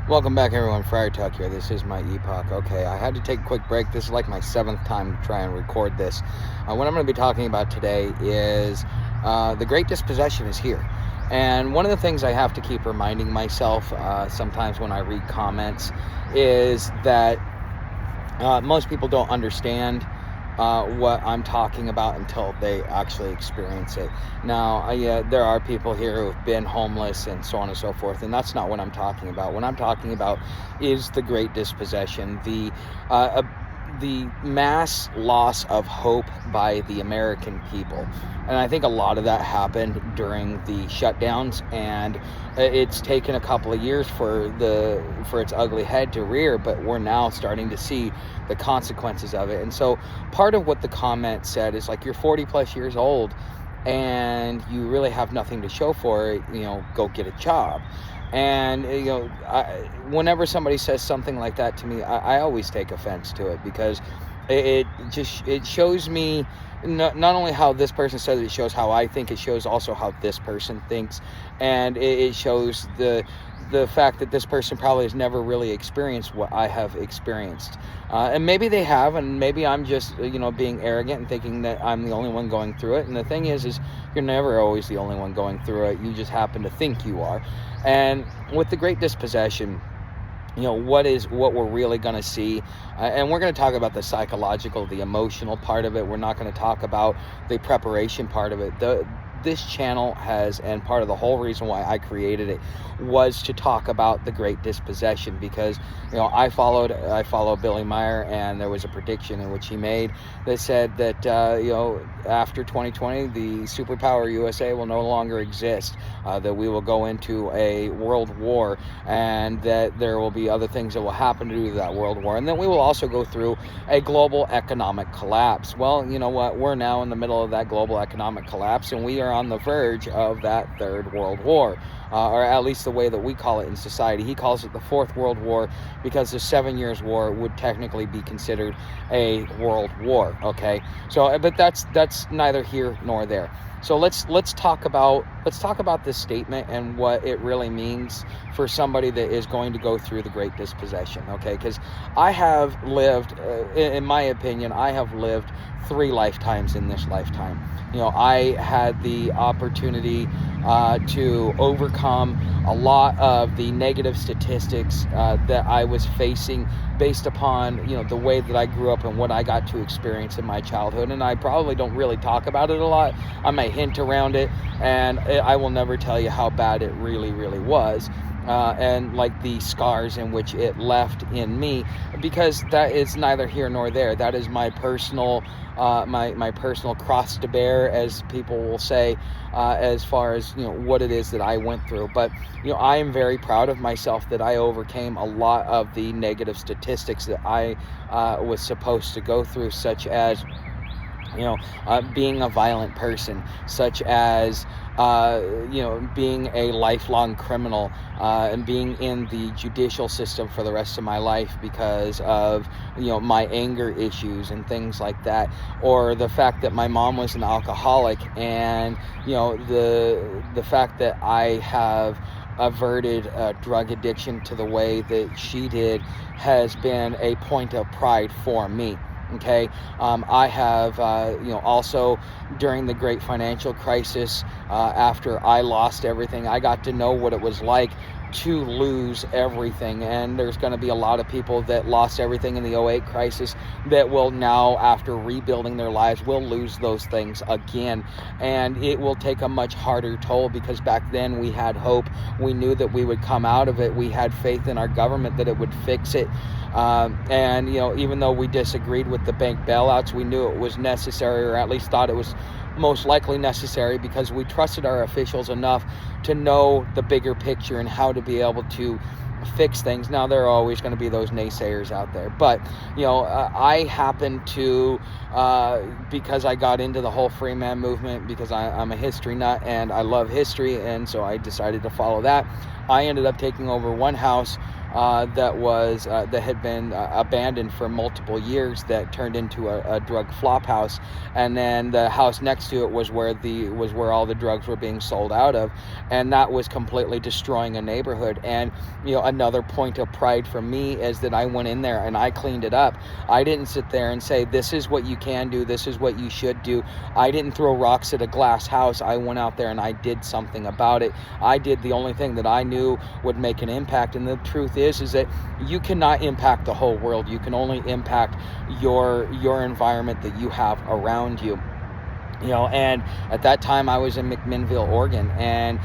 Welcome back, everyone. Friar Tuck here. This is my epoch. Okay, I had to take a quick break. This is like my seventh time to try and record this. What I'm going to be talking about today is the Great Dispossession is here. And one of the things I have to keep reminding myself sometimes when I read comments is that most people don't understand what I'm talking about until they actually experience it. Now, there are people here who have been homeless and so on and so forth, and that's not what I'm talking about. What I'm talking about is the Great Dispossession, the mass loss of hope by the American people. And I think a lot of that happened during the shutdowns, and it's taken a couple of years for its ugly head to rear, but we're now starting to see the consequences of it. And so part of what the comment said is like, you're 40 plus years old and you really have nothing to show for it, go get a job. And whenever somebody says something like that to me, I always take offense to it, because it shows me not only how this person says it, shows how I think, it shows also how this person thinks, and it shows the fact that this person probably has never really experienced what I have experienced. And maybe they have, and maybe I'm just, being arrogant and thinking that I'm the only one going through it. And the thing is you're never always the only one going through it. You just happen to think you are. And with the Great Dispossession, what we're really going to see, and we're going to talk about the psychological, the emotional part of it. We're not going to talk about the preparation part of it. This channel has, and part of the whole reason why I created it was to talk about the Great Dispossession, because I follow Billy Meyer, and there was a prediction in which he made that said that after 2020 the superpower USA will no longer exist, that we will go into a world war, and that there will be other things that will happen due to that world war, and then we will also go through a global economic collapse. Well, you know what, we're now in the middle of that global economic collapse, and we are on the verge of that third world war, or at least the way that we call it in society. He calls it the fourth world war, because the 7 Years' War would technically be considered a world war. Okay, so but that's neither here nor there. So let's talk about this statement and what it really means for somebody that is going to go through the Great Dispossession. Okay, because I have lived, in my opinion, I have lived 3 lifetimes in this lifetime. I had the opportunity to overcome a lot of the negative statistics that I was facing based upon the way that I grew up and what I got to experience in my childhood. And I probably don't really talk about it a lot. I may hint around it, and I will never tell you how bad it really, really was. And like the scars in which it left in me, because that is neither here nor there. That is my personal my personal cross to bear, as people will say, as far as what it is that I went through. But I am very proud of myself that I overcame a lot of the negative statistics that I was supposed to go through, such as being a violent person, such as being a lifelong criminal, and being in the judicial system for the rest of my life because of my anger issues and things like that, or the fact that my mom was an alcoholic, and the fact that I have averted drug addiction to the way that she did has been a point of pride for me. Okay, I have, also during the great financial crisis, after I lost everything, I got to know what it was like to lose everything. And there's going to be a lot of people that lost everything in the '08 crisis that will now, after rebuilding their lives, will lose those things again. And it will take a much harder toll, because back then we had hope. We knew that we would come out of it. We had faith in our government that it would fix it. And even though we disagreed with the bank bailouts, we knew it was necessary, or at least thought it was most likely necessary, because we trusted our officials enough to know the bigger picture and how to be able to fix things. Now, there are always going to be those naysayers out there, but I happen to, because I got into the whole free man movement, because I'm a history nut and I love history, and so I decided to follow that. I ended up taking over one house that had been abandoned for multiple years, that turned into a drug flop house, and then the house next to it was where all the drugs were being sold out of, and that was completely destroying a neighborhood. And another point of pride for me is that I went in there and I cleaned it up. I didn't sit there and say, this is what you can do, this is what you should do. I didn't throw rocks at a glass house. I went out there and I did something about it. I did the only thing that I knew would make an impact. And the truth is that you cannot impact the whole world. You can only impact your environment that you have around you. And at that time I was in McMinnville, Oregon, and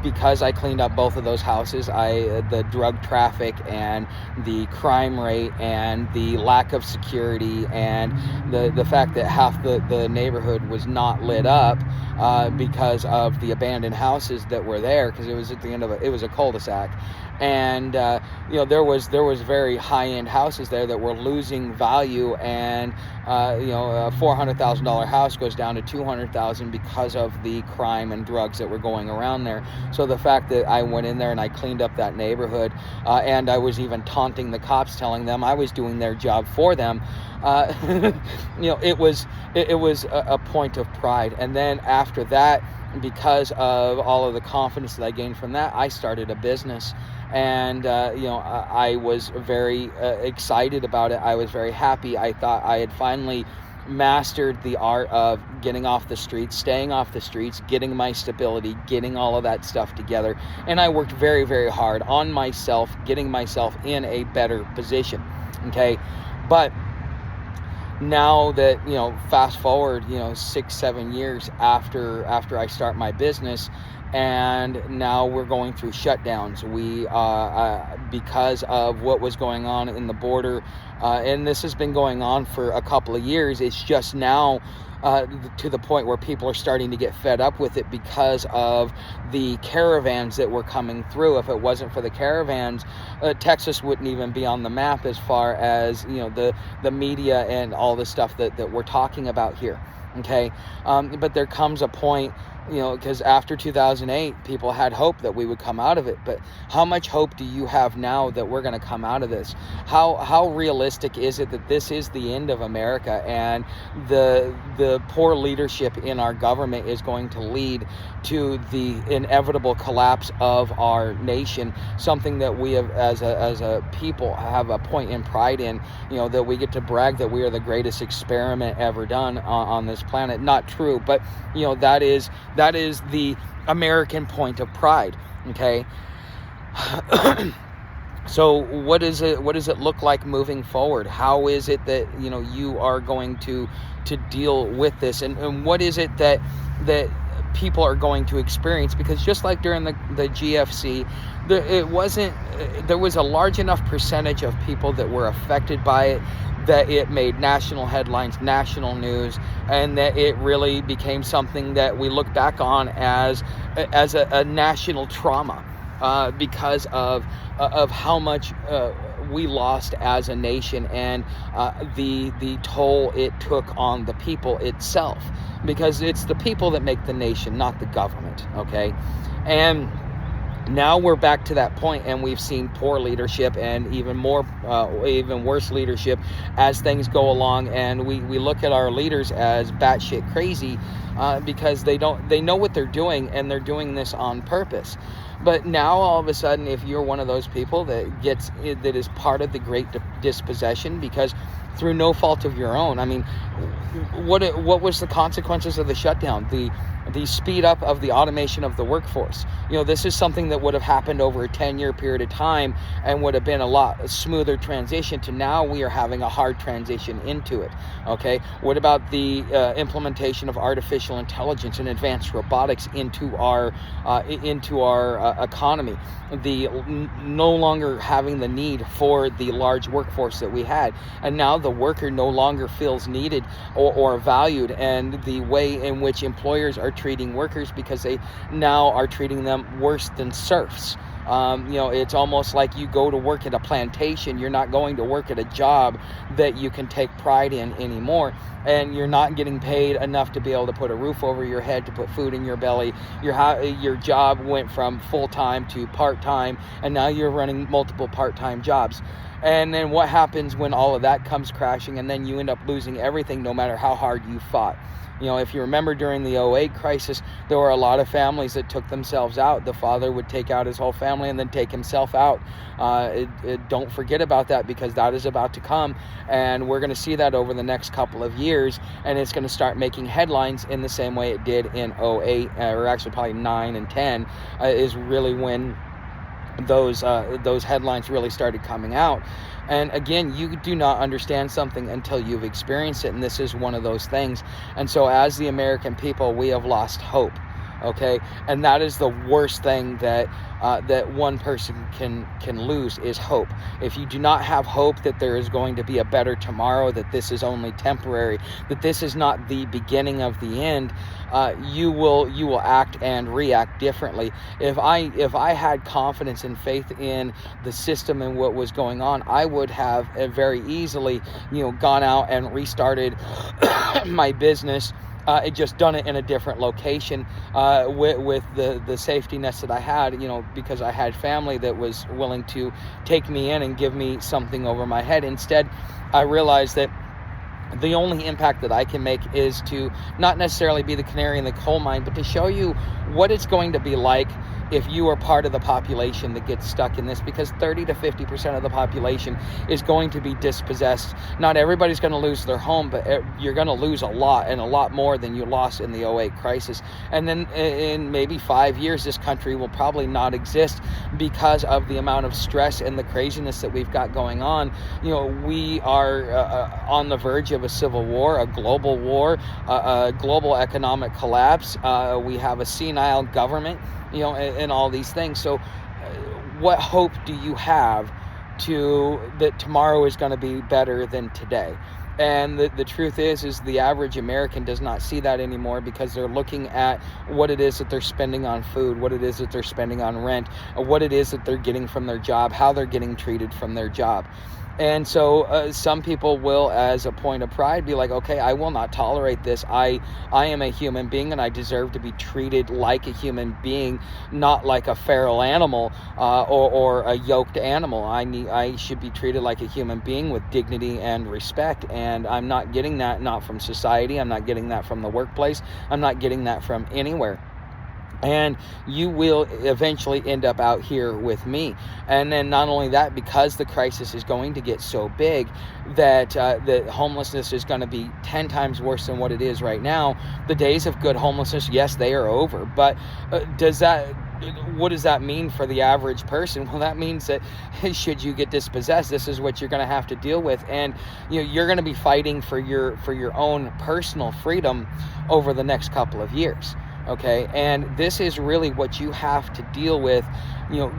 because I cleaned up both of those houses, the drug traffic and the crime rate and the lack of security and the fact that half the neighborhood was not lit up because of the abandoned houses that were there, because it was at the end of it was a cul-de-sac. And there was very high-end houses there that were losing value, and a $400,000 house goes down to $200,000 because of the crime and drugs that were going around there. So the fact that I went in there and I cleaned up that neighborhood, and I was even taunting the cops, telling them I was doing their job for them, it was a point of pride. And then after that, because of all of the confidence that I gained from that, I started a business. And I was very excited about it. I was very happy. I thought I had finally mastered the art of getting off the streets, staying off the streets, getting my stability, getting all of that stuff together. And I worked very, very hard on myself, getting myself in a better position. Okay, but now that, fast forward, 6-7 years after I start my business, and now we're going through shutdowns. We because of what was going on in the border, and this has been going on for a couple of years. It's just now to the point where people are starting to get fed up with it because of the caravans that were coming through. If it wasn't for the caravans, Texas wouldn't even be on the map as far as the media and all the stuff that we're talking about here. Okay, but there comes a point, because after 2008, people had hope that we would come out of it. But how much hope do you have now that we're going to come out of this? How realistic is it that this is the end of America, and the poor leadership in our government is going to lead to the inevitable collapse of our nation? Something that we have, as a people, have a point in pride in, that we get to brag that we are the greatest experiment ever done on this planet. Not true, but that is the American point of pride. Okay. So what does it look like moving forward? How is it that you are going to deal with this, and what is it that people are going to experience? Because just like during the GFC, there was a large enough percentage of people that were affected by it that it made national headlines, national news, and that it really became something that we look back on as a national trauma, because of how much we lost as a nation, and the toll it took on the people itself, because it's the people that make the nation, not the government. Okay, and now we're back to that point, and we've seen poor leadership and even worse leadership as things go along, and we look at our leaders as batshit crazy, because they know what they're doing, and they're doing this on purpose. But now all of a sudden, if you're one of those people that is part of the great dispossession, because through no fault of your own, I mean, what was the consequences of the shutdown? The speed up of the automation of the workforce. This is something that would have happened over a 10-year period of time and would have been a lot smoother transition, to now we are having a hard transition into it. Okay, what about the implementation of artificial intelligence and advanced robotics into our economy? The no longer having the need for the large workforce that we had, and now the worker no longer feels needed or valued, and the way in which employers are treating workers, because they now are treating them worse than serfs. It's almost like you go to work at a plantation. You're not going to work at a job that you can take pride in anymore, and you're not getting paid enough to be able to put a roof over your head, to put food in your belly. Your job went from full-time to part-time, and now you're running multiple part-time jobs. And then what happens when all of that comes crashing, and then you end up losing everything no matter how hard you fought? If you remember during the '08 crisis, there were a lot of families that took themselves out. The father would take out his whole family and then take himself out. Don't forget about that, because that is about to come, and we're going to see that over the next couple of years, and it's going to start making headlines in the same way it did in '08, or actually probably 9 and 10 is really when those headlines really started coming out. And again, you do not understand something until you've experienced it, and this is one of those things. And so as the American people, we have lost hope. Okay, and that is the worst thing that one person can lose, is hope. If you do not have hope that there is going to be a better tomorrow, that this is only temporary, that this is not the beginning of the end, you will act and react differently. If I had confidence and faith in the system and what was going on, I would have very easily gone out and restarted my business. Just done it in a different location with the safety nets that I had, because I had family that was willing to take me in and give me something over my head. Instead, I realized that the only impact that I can make is to not necessarily be the canary in the coal mine, but to show you what it's going to be like if you are part of the population that gets stuck in this, because 30 to 50% of the population is going to be dispossessed. Not everybody's going to lose their home, but you're going to lose a lot, and a lot more than you lost in the '08 crisis. And then in maybe 5 years, this country will probably not exist because of the amount of stress and the craziness that we've got going on. We are on the verge of a civil war, a global war, a global economic collapse. We have a senile government, and all these things. So what hope do you have that tomorrow is going to be better than today? And the truth is the average American does not see that anymore, because they're looking at what it is that they're spending on food, what it is that they're spending on rent, what it is that they're getting from their job, how they're getting treated from their job. And so some people will, as a point of pride, be like, okay, I will not tolerate this. I am a human being, and I deserve to be treated like a human being, not like a feral animal or a yoked animal. I should be treated like a human being with dignity and respect, and I'm not getting that, not from society. I'm not getting that from the workplace. I'm not getting that from anywhere. And you will eventually end up out here with me. And then not only that, because the crisis is going to get so big that homelessness is going to be 10 times worse than what it is right now. The days of good homelessness, yes, they are over. But what does that mean for the average person? Well, that means that should you get dispossessed, this is what you're going to have to deal with. And you're going to be fighting for your own personal freedom over the next couple of years. Okay, and this is really what you have to deal with,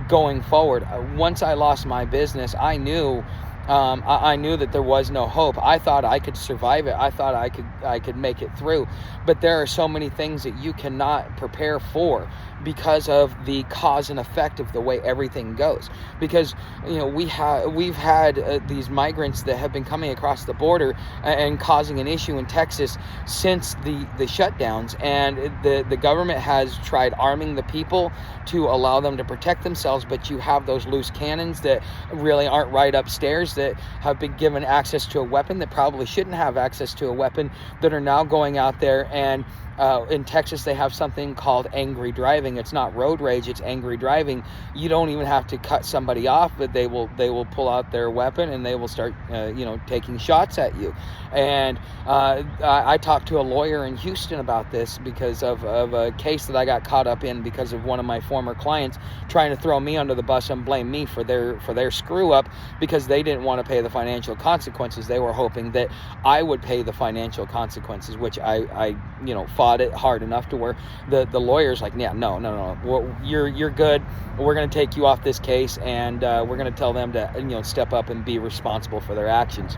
going forward. Once I lost my business, I knew that there was no hope. I thought I could survive it. I thought I could make it through. But there are so many things that you cannot prepare for because of the cause and effect of the way everything goes. Because we've had these migrants that have been coming across the border and causing an issue in Texas since the shutdowns, and the government has tried arming the people to allow them to protect themselves. But you have those loose cannons that really aren't right upstairs, that have been given access to a weapon that probably shouldn't have access to a weapon, that are now going out there. And in Texas, they have something called angry driving. It's not road rage, it's angry driving. You don't even have to cut somebody off, but they will pull out their weapon and they will start taking shots at you. And I talked to a lawyer in Houston about this because of a case that I got caught up in because of one of my former clients trying to throw me under the bus and blame me for their screw up, because they didn't want to pay the financial consequences. They were hoping that I would pay the financial consequences, which I fought it hard enough to where the lawyer's like, yeah, no, well, you're good. We're going to take you off this case, and we're going to tell them to step up and be responsible for their actions.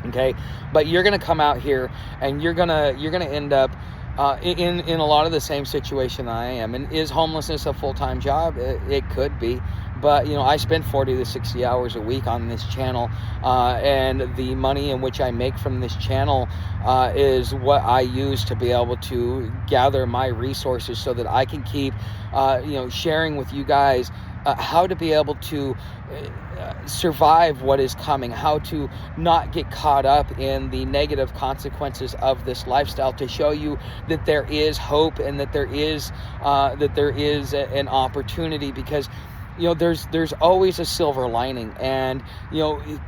Okay, but you're going to come out here and you're going to end up in a lot of the same situation I am. And is homelessness a full-time job? It could be. But, I spend 40 to 60 hours a week on this channel, and the money in which I make from this channel is what I use to be able to gather my resources so that I can keep, sharing with you guys how to be able to survive what is coming, how to not get caught up in the negative consequences of this lifestyle, to show you that there is hope and that there is an opportunity, because there's always a silver lining, and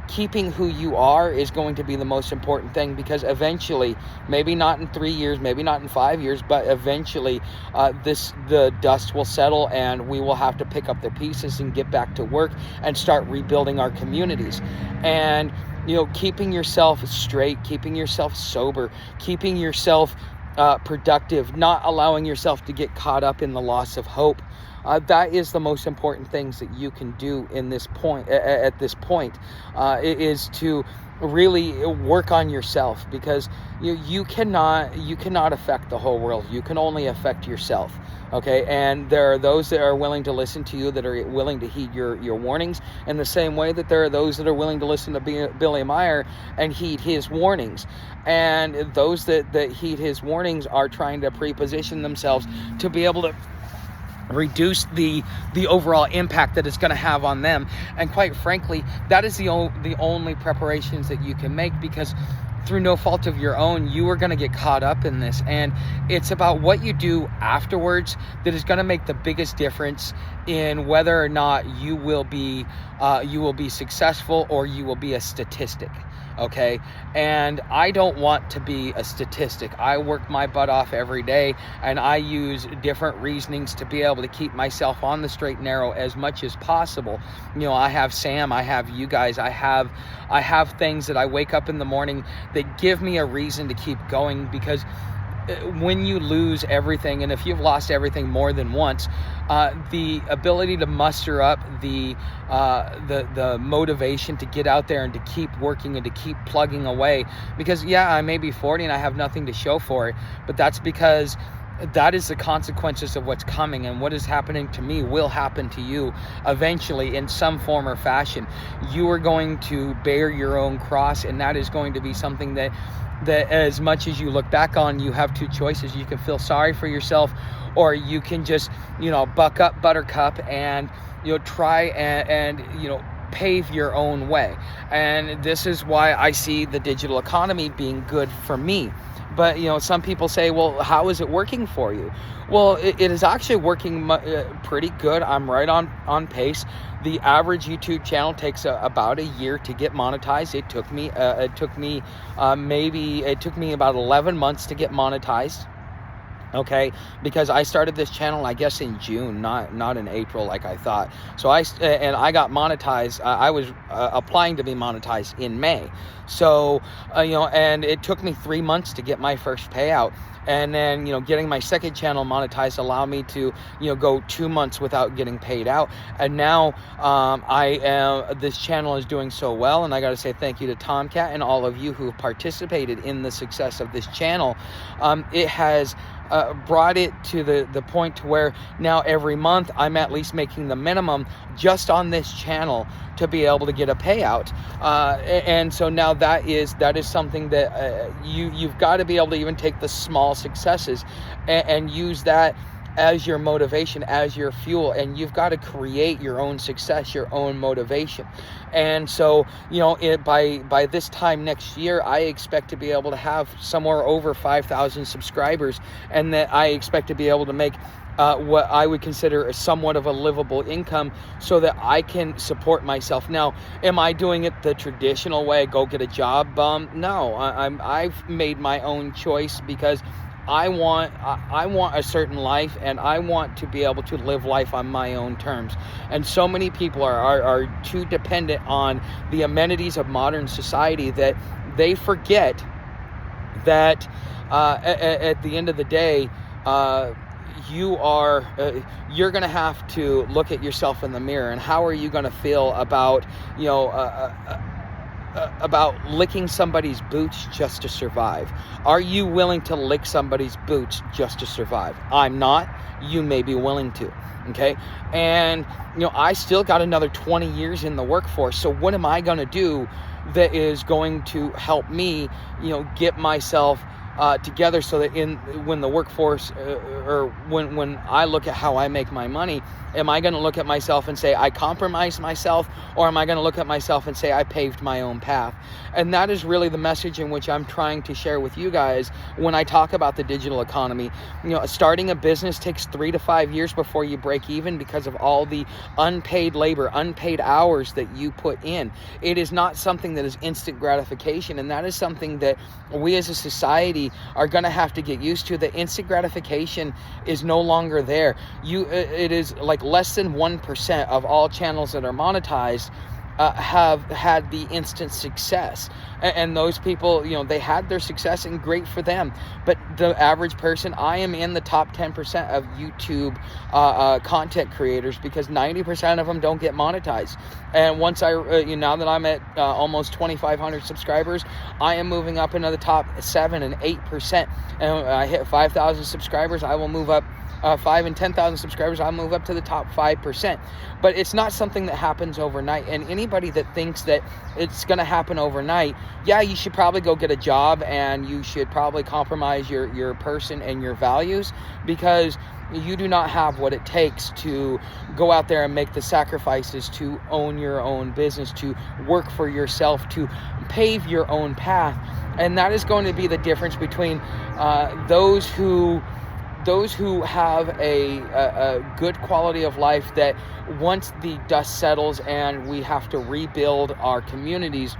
keeping who you are is going to be the most important thing, because eventually, maybe not in 3 years, maybe not in 5 years, but eventually the dust will settle and we will have to pick up the pieces and get back to work and start rebuilding our communities. And keeping yourself straight, keeping yourself sober, keeping yourself productive, not allowing yourself to get caught up in the loss of hope. That is the most important things that you can do in this point. At this point, is to really work on yourself, because you cannot affect the whole world. You can only affect yourself. Okay, and there are those that are willing to listen to you, that are willing to heed your warnings, in the same way that there are those that are willing to listen to Billy Meyer and heed his warnings. And those that heed his warnings are trying to pre-position themselves to be able to reduce the overall impact that it's going to have on them. And quite frankly, that is the only preparations that you can make, because through no fault of your own, you are going to get caught up in this. And it's about what you do afterwards that is going to make the biggest difference in whether or not you will be successful, or you will be a statistic. Okay, and I don't want to be a statistic. I work my butt off every day, and I use different reasonings to be able to keep myself on the straight and narrow as much as possible. I have Sam, I have you guys, I have things that I wake up in the morning that give me a reason to keep going, because when you lose everything, and if you've lost everything more than once, the ability to muster up the motivation to get out there and to keep working and to keep plugging away, because I may be 40 and I have nothing to show for it, but that's because that is the consequences of what's coming, and what is happening to me will happen to you eventually in some form or fashion. You are going to bear your own cross, and that is going to be something that as much as you look back on, you have two choices. You can feel sorry for yourself, or you can just, buck up, buttercup, and, try and pave your own way. And this is why I see the digital economy being good for me. But, some people say, well, how is it working for you? Well, it is actually working pretty good. I'm right on pace. The average YouTube channel takes about a year to get monetized. It took me about 11 months to get monetized. Okay, because I started this channel, I guess, in June, not in April like I thought. So I got monetized. I was applying to be monetized in May. So and it took me 3 months to get my first payout. And then, getting my second channel monetized allowed me to, go 2 months without getting paid out. And now this channel is doing so well. And I got to say thank you to Tomcat and all of you who have participated in the success of this channel. It has brought it to the point to where now every month I'm at least making the minimum just on this channel to be able to get a payout. And so now that is something that you've got to be able to even take the small successes and use that as your motivation, as your fuel, and you've got to create your own success, your own motivation. And so, by this time next year, I expect to be able to have somewhere over 5,000 subscribers, and that I expect to be able to make what I would consider somewhat of a livable income, so that I can support myself. Now, am I doing it the traditional way, go get a job? No, I've made my own choice, because I want a certain life, and I want to be able to live life on my own terms. And so many people are too dependent on the amenities of modern society that they forget that at the end of the day, you're going to have to look at yourself in the mirror. And how are you going to feel about about licking somebody's boots just to survive? Are you willing to lick somebody's boots just to survive? I'm not. You may be willing to. Okay. And, I still got another 20 years in the workforce. So what am I going to do that is going to help me, get myself together so that when the workforce or when I look at how I make my money, am I going to look at myself and say I compromised myself, or am I going to look at myself and say I paved my own path? And that is really the message in which I'm trying to share with you guys when I talk about the digital economy. Starting a business takes 3 to 5 years before you break even because of all the unpaid labor, unpaid hours that you put in. It is not something that is instant gratification, and that is something that we as a society are going to have to get used to. That instant gratification is no longer there. It is like less than 1% of all channels that are monetized have had the instant success, and those people, they had their success, and great for them. But the average person, I am in the top 10% of YouTube content creators, because 90% of them don't get monetized. And once now that I'm at almost 2,500 subscribers, I am moving up into the top 7 and 8%. And when I hit 5,000 subscribers, I will move up 5 and 10,000 subscribers, I'll move up to the top 5%. But it's not something that happens overnight. And anybody that thinks that it's going to happen overnight, yeah, you should probably go get a job, and you should probably compromise your person and your values, because you do not have what it takes to go out there and make the sacrifices to own your own business, to work for yourself, to pave your own path. And that is going to be the difference between those who have a good quality of life, that once the dust settles and we have to rebuild our communities,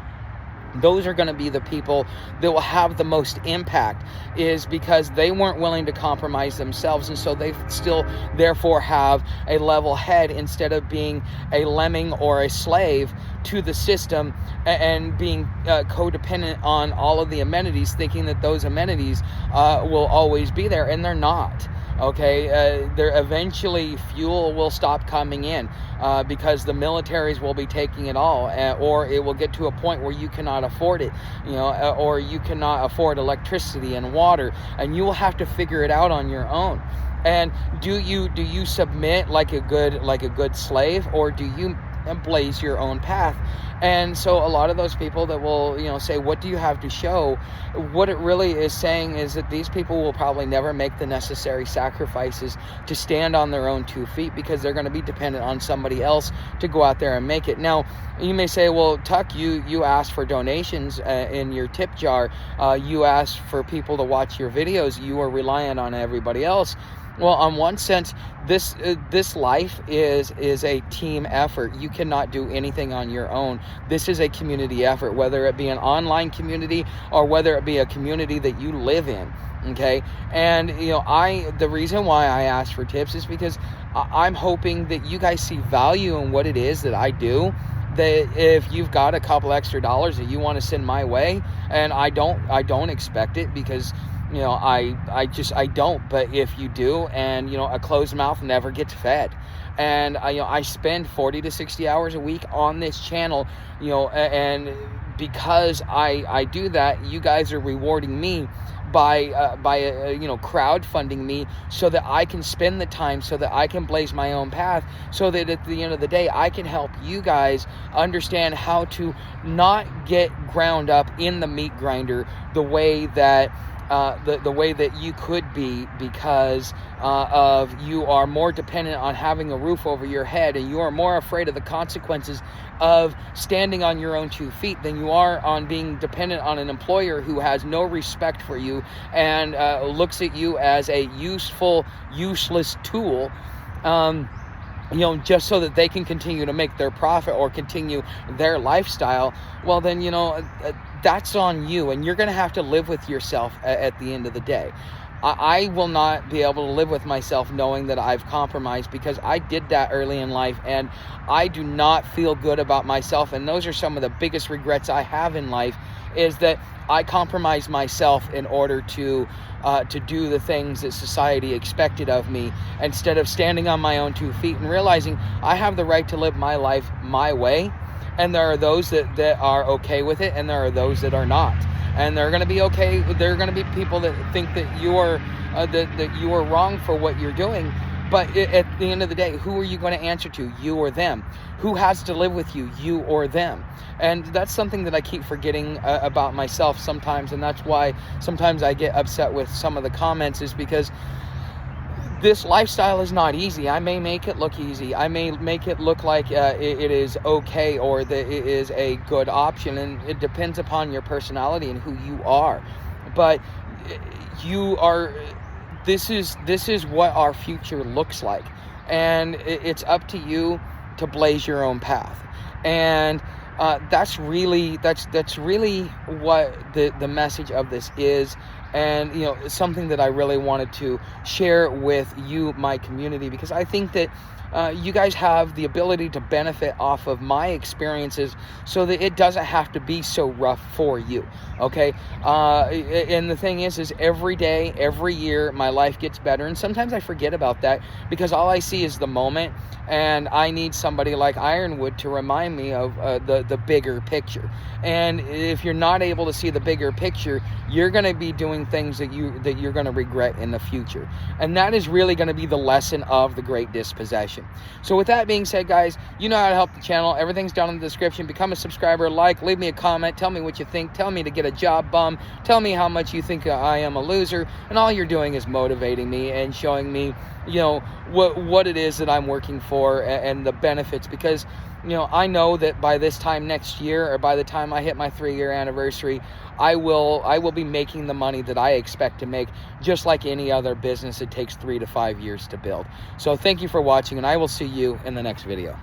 those are going to be the people that will have the most impact, is because they weren't willing to compromise themselves, and so they still therefore have a level head, instead of being a lemming or a slave to the system and being codependent on all of the amenities, thinking that those amenities will always be there, and they're not. Okay, there eventually fuel will stop coming in because the militaries will be taking it all, or it will get to a point where you cannot afford it, or you cannot afford electricity and water, and you will have to figure it out on your own. And do you submit like a good slave, or do you blaze your own path? And so a lot of those people that will say, what do you have to show, what it really is saying is that these people will probably never make the necessary sacrifices to stand on their own 2 feet, because they're going to be dependent on somebody else to go out there and make it. Now, you may say, well, Tuck, you asked for donations in your tip jar, you asked for people to watch your videos, you are reliant on everybody else. Well, on one sense, this life is a team effort. You cannot do anything on your own. This is a community effort, whether it be an online community or whether it be a community that you live in. Okay, and the reason why I asked for tips is because I'm hoping that you guys see value in what it is that I do. That if you've got a couple extra dollars that you want to send my way, and I don't expect it, because I don't, but if you do, and a closed mouth never gets fed. And I spend 40 to 60 hours a week on this channel, and because I do that, you guys are rewarding me by crowdfunding me, so that I can spend the time, so that I can blaze my own path, so that at the end of the day I can help you guys understand how to not get ground up in the meat grinder the way that the way that you could be, because of you are more dependent on having a roof over your head, and you are more afraid of the consequences of standing on your own 2 feet than you are on being dependent on an employer who has no respect for you and looks at you as a useless tool. Just so that they can continue to make their profit or continue their lifestyle. Well, then, that's on you, and you're going to have to live with yourself at the end of the day. I will not be able to live with myself knowing that I've compromised, because I did that early in life, and I do not feel good about myself. And those are some of the biggest regrets I have in life, is that I compromised myself in order to do the things that society expected of me, instead of standing on my own 2 feet and realizing I have the right to live my life my way. and there are those that are okay with it, and there are those that are not. And they're going to be okay. There are going to be people that think that you are that you are wrong for what you're doing. But at the end of the day, who are you going to answer to, you or them? Who has to live with you, you or them? And that's something that I keep forgetting about myself sometimes, and that's why sometimes I get upset with some of the comments, is because this lifestyle is not easy. I may make it look easy. I may make it look like it is okay, or that it is a good option, and it depends upon your personality and who you are. But you are... This is what our future looks like, and it's up to you to blaze your own path. And that's really what the message of this is. And it's something that I really wanted to share with you, my community, because I think that you guys have the ability to benefit off of my experiences, so that it doesn't have to be so rough for you. Okay. And the thing is every day, every year, my life gets better. And sometimes I forget about that, because all I see is the moment, and I need somebody like Ironwood to remind me of the bigger picture. And if you're not able to see the bigger picture, you're going to be doing things that you're going to regret in the future. And that is really going to be the lesson of the Great Dispossession. So with that being said, guys, you know how to help the channel. Everything's down in the description. Become a subscriber, leave me a comment, tell me what you think, tell me to get a job bum, tell me how much you think I am a loser, and all you're doing is motivating me and showing me what it is that I'm working for, and the benefits. Because I know that by this time next year, or by the time I hit my 3-year anniversary, I will be making the money that I expect to make. Just like any other business, it takes 3 to 5 years to build. So thank you for watching, and I will see you in the next video.